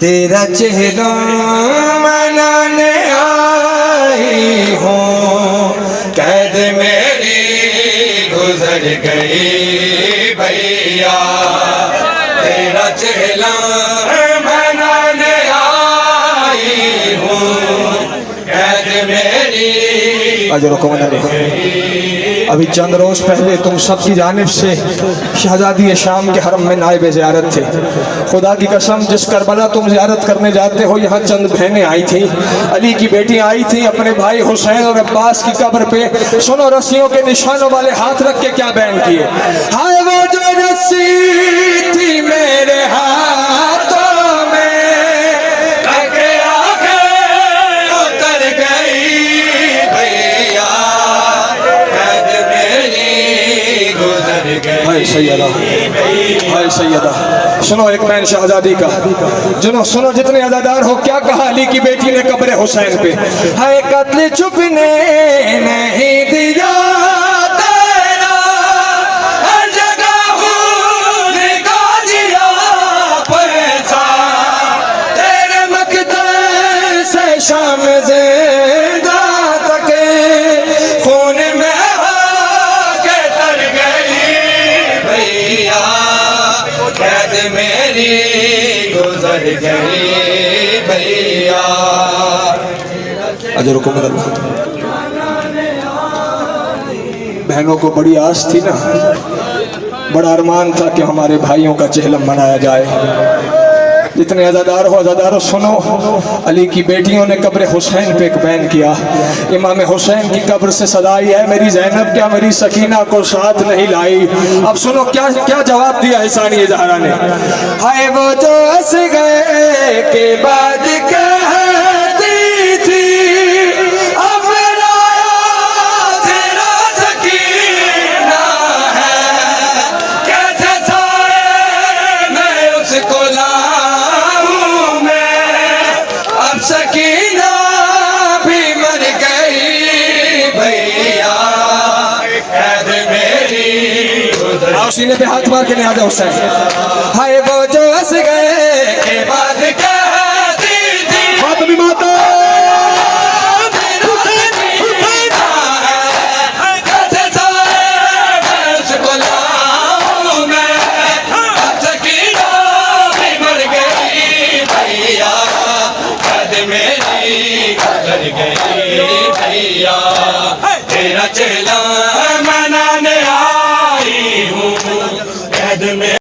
तेरा चेहरा मनाने आई हूँ, कैद मेरी गुजर गई भैया। तेरा चेहरा मनाने आई हूँ, कैद मेरी। अभी चंद रोज पहले तुम सबकी जानिब से शहजादी शाम के हरम में नायब ज़ियारत थे। खुदा की कसम, जिस करबला तुम ज़ियारत करने जाते हो, यहाँ चंद बहनें आई थी, अली की बेटियां आई थी अपने भाई हुसैन और अब्बास की कब्र पे। सुनो, रस्सियों के निशानों वाले हाथ रख के क्या बयान किए। हाय वो जो रस्सी थी मेरे हाथों में, उतर गई भैया, हाय सैयदा, हाय सैयदा। सुनो एक मैन शहजादी का, सुनो जितने अज़ादार हो, क्या कहा अली की बेटी ने कब्र हुसैन पे। हाय कत्ल छुपने नहीं दिया तेरा, हर जगह निकाल दिया पैसा, तेरे मकदर से शाम ज़िंदा तक खून में कैद मेरी गुजर गई भैया। अजर को मदद। बहनों को बड़ी आस थी ना, बड़ा अरमान था कि हमारे भाइयों का चेहलम मनाया जाए। जितने अज़ादार हो, अज़ादारों सुनो, अली की बेटियों ने कब्र हुसैन पे एक बयान किया। इमाम हुसैन की कब्र से सदाई है, मेरी ज़ैनब क्या मेरी सकीना को साथ नहीं लाई। अब सुनो क्या क्या जवाब दिया है सानिया ज़हरा ने। हाय वो जो हंस गए के बाद कहती थी, अब तेरा सकीना है, कैसे साए मैं उसको सकीना भी मर गई भैया, कैद मेरी। आओ सीने पे हाथ मार के नहीं आ जाओ हुसैन। हाय वो जो हंस गए के बाद कहती थी, फातिमा माता भैया। तेरा चेला मनाने आई हूँ, कैद में।